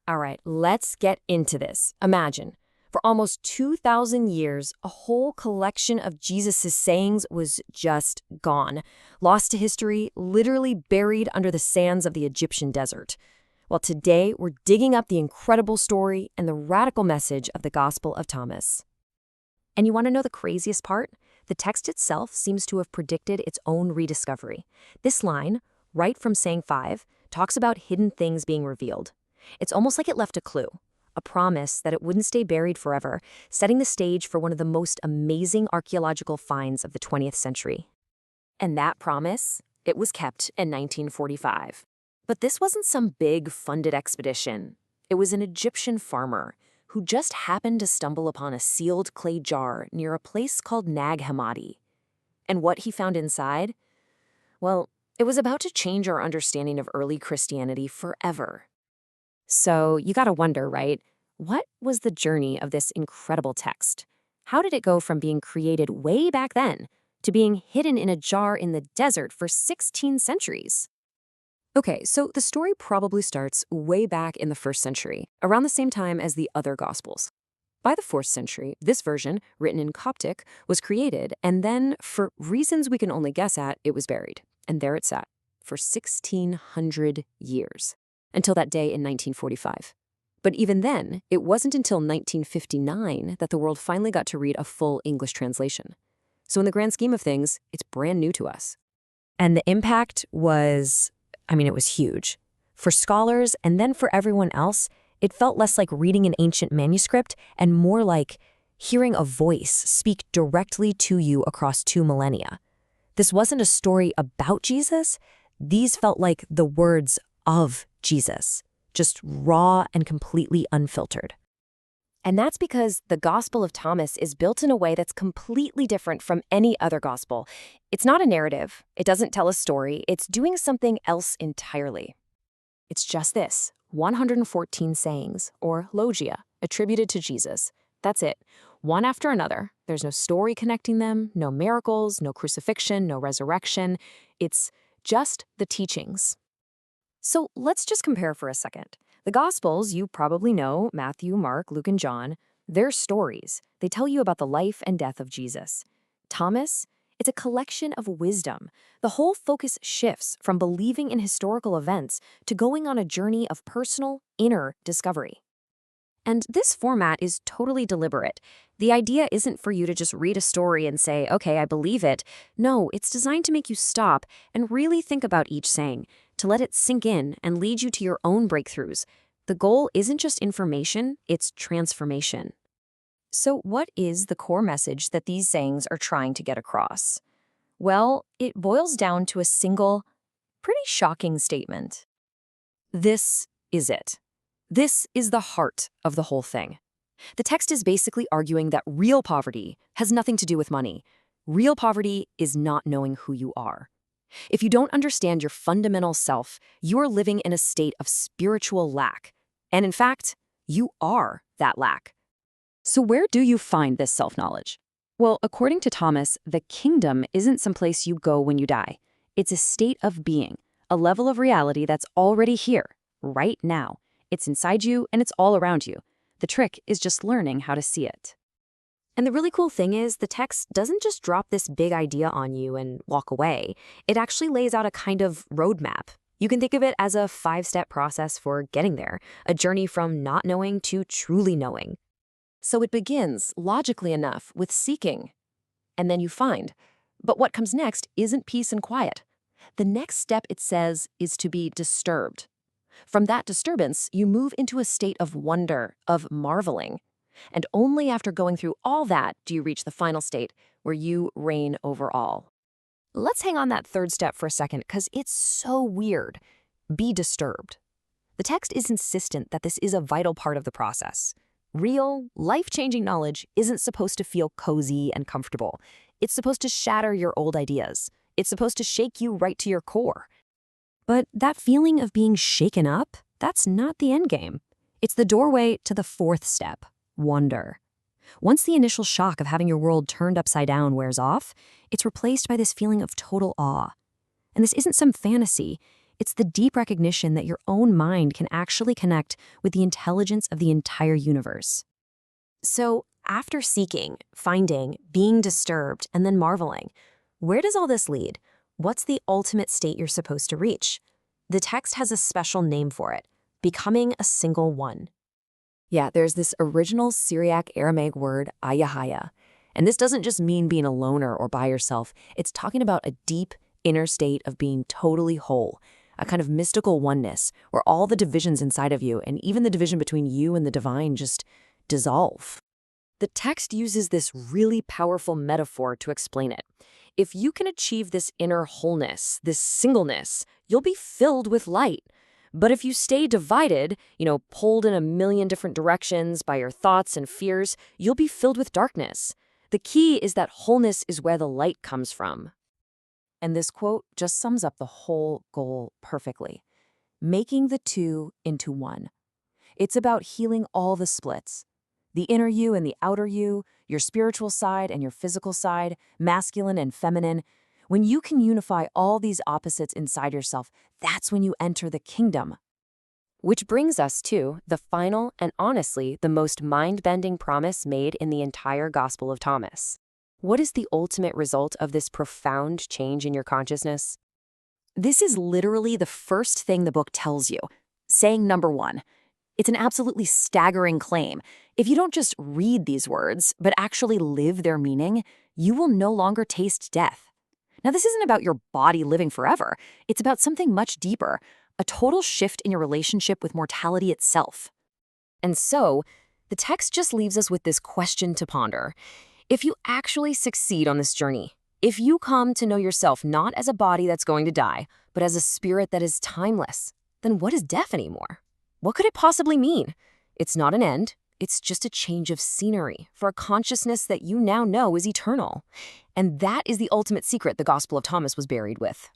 All right, let's get into this. Imagine, for almost 2,000 years, a whole collection of Jesus' sayings was just gone, lost to history, literally buried under the sands of the Egyptian desert. Well, today we're digging up the incredible story and the radical message of the Gospel of Thomas. And you want to know the craziest part? The text itself seems to have predicted its own rediscovery. This line, right from saying 5, talks about hidden things being revealed. It's almost like it left a clue, a promise that it wouldn't stay buried forever, setting the stage for one of the most amazing archaeological finds of the 20th century. And that promise, it was kept in 1945. But this wasn't some big funded expedition. It was an Egyptian farmer who just happened to stumble upon a sealed clay jar near a place called Nag Hammadi. And what he found inside? Well, it was about to change our understanding of early Christianity forever. So you gotta wonder, right? What was the journey of this incredible text? How did it go from being created way back then to being hidden in a jar in the desert for 16 centuries? Okay, so the story probably starts way back in the 1st century, around the same time as the other Gospels. By the 4th century, this version, written in Coptic, was created, and then, for reasons we can only guess at, it was buried. And there it sat, for 1,600 years, until that day in 1945. But even then, it wasn't until 1959 that the world finally got to read a full English translation. So in the grand scheme of things, it's brand new to us. And the impact was, it was huge. For scholars, and then for everyone else, it felt less like reading an ancient manuscript and more like hearing a voice speak directly to you across 2 millennia. This wasn't a story about Jesus. These felt like the words of Jesus, just raw and completely unfiltered. And that's because the Gospel of Thomas is built in a way that's completely different from any other gospel. It's not a narrative. It doesn't tell a story. It's doing something else entirely. It's just this, 114 sayings, or logia, attributed to Jesus. That's it. One after another. There's no story connecting them, no miracles, no crucifixion, no resurrection. It's just the teachings. So let's just compare for a second. The Gospels, you probably know, Matthew, Mark, Luke, and John, they're stories. They tell you about the life and death of Jesus. Thomas, it's a collection of wisdom. The whole focus shifts from believing in historical events to going on a journey of personal, inner discovery. And this format is totally deliberate. The idea isn't for you to just read a story and say, okay, I believe it. No, it's designed to make you stop and really think about each saying, to let it sink in and lead you to your own breakthroughs. The goal isn't just information, it's transformation. So what is the core message that these sayings are trying to get across? Well, it boils down to a single, pretty shocking statement. This is it. This is the heart of the whole thing. The text is basically arguing that real poverty has nothing to do with money. Real poverty is not knowing who you are. If you don't understand your fundamental self, you're living in a state of spiritual lack. And in fact, you are that lack. So where do you find this self-knowledge? Well, according to Thomas, the kingdom isn't someplace you go when you die. It's a state of being, a level of reality that's already here, right now. It's inside you and it's all around you. The trick is just learning how to see it. And the really cool thing is the text doesn't just drop this big idea on you and walk away. It actually lays out a kind of roadmap. You can think of it as a 5-step process for getting there, a journey from not knowing to truly knowing. So it begins, logically enough, with seeking. And then you find. But what comes next isn't peace and quiet. The next step, it says, is to be disturbed. From that disturbance, you move into a state of wonder, of marveling. And only after going through all that do you reach the final state, where you reign over all. Let's hang on that 3rd step for a second, because it's so weird. Be disturbed. The text is insistent that this is a vital part of the process. Real, life-changing knowledge isn't supposed to feel cozy and comfortable. It's supposed to shatter your old ideas. It's supposed to shake you right to your core. But that feeling of being shaken up, that's not the end game. It's the doorway to the 4th step, wonder. Once the initial shock of having your world turned upside down wears off, it's replaced by this feeling of total awe. And this isn't some fantasy. It's the deep recognition that your own mind can actually connect with the intelligence of the entire universe. So, after seeking, finding, being disturbed, and then marveling, where does all this lead? What's the ultimate state you're supposed to reach? The text has a special name for it: becoming a single one. Yeah, there's this original Syriac Aramaic word, ayahaya. And this doesn't just mean being a loner or by yourself. It's talking about a deep inner state of being totally whole, a kind of mystical oneness where all the divisions inside of you and even the division between you and the divine just dissolve. The text uses this really powerful metaphor to explain it. If you can achieve this inner wholeness, this singleness, you'll be filled with light. But if you stay divided, pulled in a million different directions by your thoughts and fears, you'll be filled with darkness. The key is that wholeness is where the light comes from. And this quote just sums up the whole goal perfectly: making the two into one. It's about healing all the splits: the inner you and the outer you, your spiritual side and your physical side, masculine and feminine. When you can unify all these opposites inside yourself, that's when you enter the kingdom. Which brings us to the final and honestly the most mind-bending promise made in the entire Gospel of Thomas. What is the ultimate result of this profound change in your consciousness? This is literally the first thing the book tells you. Saying number one. It's an absolutely staggering claim. If you don't just read these words, but actually live their meaning, you will no longer taste death. Now, this isn't about your body living forever. It's about something much deeper, a total shift in your relationship with mortality itself. And so, the text just leaves us with this question to ponder. If you actually succeed on this journey, if you come to know yourself not as a body that's going to die, but as a spirit that is timeless, then what is death anymore? What could it possibly mean? It's not an end. It's just a change of scenery for a consciousness that you now know is eternal. And that is the ultimate secret the Gospel of Thomas was buried with.